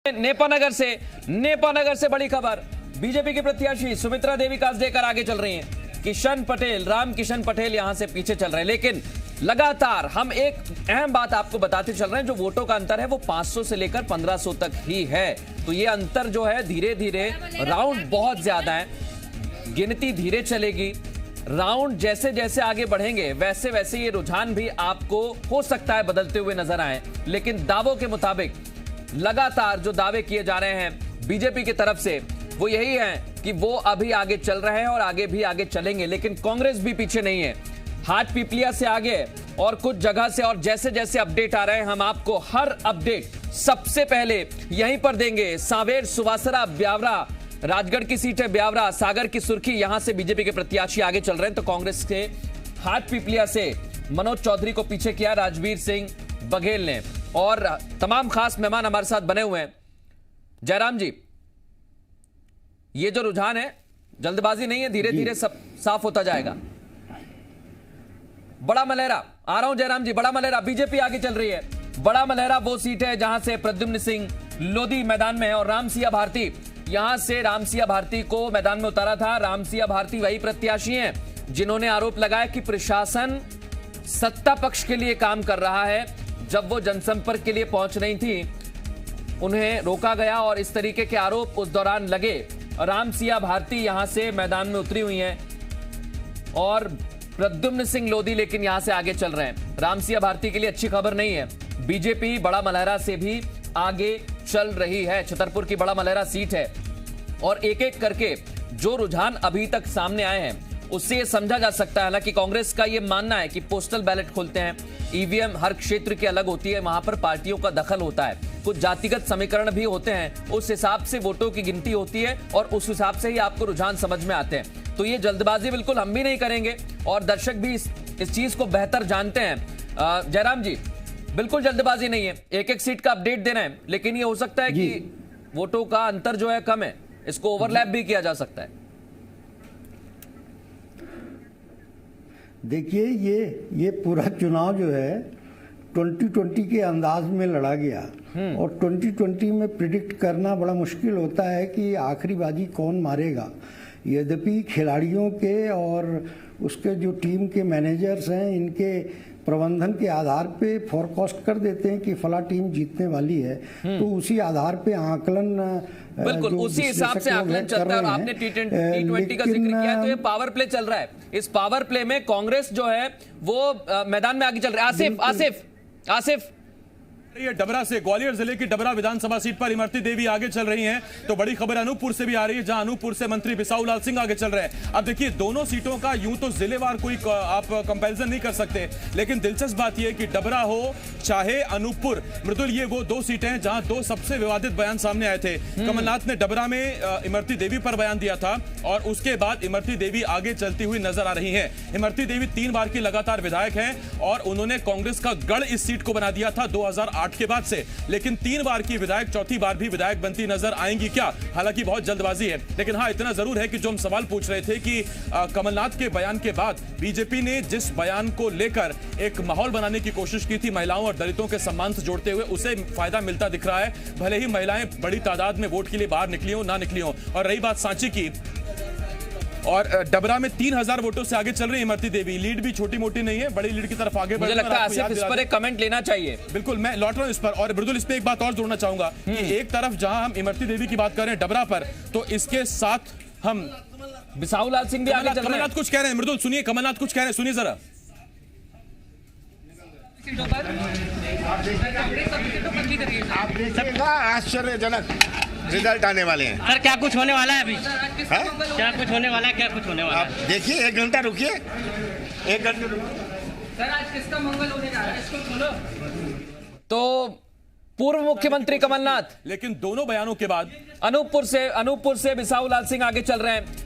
नेपानगर से बड़ी खबर। बीजेपी की प्रत्याशी सुमित्रा देवी काज देकर आगे चल रही हैं। किशन पटेल, राम किशन पटेल यहां से पीछे चल रहे हैं। लेकिन लगातार हम एक अहम बात आपको बताते चल रहे हैं, जो वोटों का अंतर है वो 500 से लेकर 1500 तक ही है। तो ये अंतर जो है धीरे धीरे, राउंड बहुत ज्यादा है, गिनती धीरे चलेगी। राउंड जैसे जैसे आगे बढ़ेंगे वैसे वैसे ये रुझान भी आपको हो सकता है बदलते हुए नजर आए। लेकिन दावों के मुताबिक लगातार जो दावे किए जा रहे हैं बीजेपी की तरफ से वो यही है कि वो अभी आगे चल रहे हैं और आगे भी आगे चलेंगे। लेकिन कांग्रेस भी पीछे नहीं है, हाट पिपलिया से आगे और कुछ जगह से। और जैसे जैसे अपडेट आ रहे हैं हम आपको हर अपडेट सबसे पहले यहीं पर देंगे। सांवेर, सुवासरा, ब्यावरा, राजगढ़ की सीट है ब्यावरा, सागर की सुर्खी, यहां से बीजेपी के प्रत्याशी आगे चल रहे हैं। तो कांग्रेस के हाट पिपलिया से मनोज चौधरी को पीछे किया राजवीर सिंह बघेल ने। और तमाम खास मेहमान हमारे साथ बने हुए हैं। जयराम जी, ये जो रुझान है जल्दबाजी नहीं है, धीरे धीरे सब साफ होता जाएगा। बड़ा मलहरा, आ रहा हूं जयराम जी। बड़ा मलहरा, बीजेपी आगे चल रही है। बड़ा मलहरा वो सीट है जहां से प्रद्युम्न सिंह लोधी मैदान में है और रामसिया भारती, यहां से रामसिया भारती को मैदान में उतारा था। रामसिया भारती वही प्रत्याशी हैं जिन्होंने आरोप लगाया कि प्रशासन सत्ता पक्ष के लिए काम कर रहा है। जब वो जनसंपर्क के लिए पहुंच रही थी उन्हें रोका गया और इस तरीके के आरोप उस दौरान लगे। रामसिया भारती यहां से मैदान में उतरी हुई हैं और प्रद्युम्न सिंह लोधी लेकिन यहां से आगे चल रहे हैं। रामसिया भारती के लिए अच्छी खबर नहीं है, बीजेपी बड़ा मलहरा से भी आगे चल रही है। छतरपुर की बड़ा मलहरा सीट है और एक एक करके जो रुझान अभी तक सामने आए हैं उससे यह समझा जा सकता है। हालांकि कांग्रेस का यह मानना है कि पोस्टल बैलेट खोलते हैं, ईवीएम हर क्षेत्र की अलग होती है, वहां पर पार्टियों का दखल होता है, कुछ जातिगत समीकरण भी होते हैं, उस हिसाब से वोटों की गिनती होती है और उस हिसाब से ही आपको रुझान समझ में आते हैं। तो ये जल्दबाजी बिल्कुल हम भी नहीं करेंगे और दर्शक भी इस चीज को बेहतर जानते हैं। जयराम जी, बिल्कुल जल्दबाजी नहीं है, एक एक सीट का अपडेट देना है, लेकिन ये हो सकता है कि वोटों का अंतर जो है कम है, इसको ओवरलैप भी किया जा सकता है। देखिए, ये पूरा चुनाव जो है 2020 के अंदाज में लड़ा गया और 2020 में प्रिडिक्ट करना बड़ा मुश्किल होता है कि आखिरी बाजी कौन मारेगा। यद्यपि खिलाड़ियों के और उसके जो टीम के मैनेजर्स हैं, इनके प्रबंधन के आधार पे फोरकास्ट कर देते हैं कि फला टीम जीतने वाली है, तो उसी आधार पे आकलन, बिल्कुल उसी हिसाब से आकलन चलता है। और आपने T20 का जिक्र किया है, तो ये पावर प्ले चल रहा है। इस पावर प्ले में कांग्रेस जो है वो मैदान में आगे चल रहा है। आसिफ ये डबरा से, ग्वालियर जिले की डबरा विधानसभा सीट पर इमरती देवी आगे चल रही हैं। तो बड़ी खबर अनूपपुर से भी आ रही है, जहां अनूपपुर से मंत्री बिसाऊ लाल सिंह आगे चल रहे हैं। अब देखिए, दोनों सीटों का यूं तो जिलेवार कोई आप कंपैरिजन नहीं कर सकते, लेकिन दिलचस्प बात यह कि डबरा हो चाहे अनूपपुर, मृदुल, ये वो दो सीटें हैं जहां दो सबसे विवादित बयान सामने आए थे। कमलनाथ ने डबरा में इमरती देवी पर बयान दिया था और उसके बाद इमरती देवी आगे चलती हुई नजर आ रही है। इमरती देवी 3 बार की लगातार विधायक हैं और उन्होंने कांग्रेस का गढ़ इस सीट को बना दिया था 2008 के बाद से। लेकिन 3 बार की विधायक चौथी बार भी विधायक बनती नजर आएंगी क्या? हालांकि बहुत जल्दबाजी है, लेकिन हाँ, इतना जरूर है कि जो हम सवाल पूछ रहे थे कि कमलनाथ के बयान के बाद बीजेपी ने जिस बयान को लेकर एक माहौल बनाने की कोशिश की थी, महिलाओं और दलितों के सम्मान से जोड़ते हुए, उसे फायदा मिलता दिख रहा है। भले ही महिलाएं बड़ी तादाद में वोट के लिए बाहर निकली हो ना निकली हो। और रही बात सांची की, और डबरा में 3000 वोटों से आगे चल रही है इमरती देवी। लीड भी छोटी मोटी नहीं है, बड़ी लीड की तरफ आगे बढ़ रही है। मुझे लगता है आसिफ इस पर एक कमेंट लेना चाहिए। बिल्कुल, मैं लौट रहा हूं इस पर। और मृदुल, इस पे एक बात और जोड़ना चाहूंगा कि एक तरफ जहां हम इमरती देवी की बात कर रहे हैं डबरा पर, तो इसके साथ हम बिसाऊ लाल सिंह भी आगे चल रहे हैं। कमलनाथ कुछ कह रहे हैं, मृदुल सुनिए, कमलनाथ कुछ कह रहे हैं, सुनिए जरा। आप देखिएगा, आश्चर्यजनक रिजल्ट आने वाले हैं। सर, क्या कुछ होने वाला है अभी? है? क्या कुछ होने वाला है? क्या कुछ होने वाला है? आप देखिए, 1 घंटा रुकिए, 1 घंटे रुकिए। सर, आज किसका मंगल होने जा रहा है? इसको खोलो। तो पूर्व मुख्यमंत्री कमलनाथ, लेकिन दोनों बयानों के बाद अनूपपुर से बिसाऊ लाल सिंह आगे चल रहे हैं।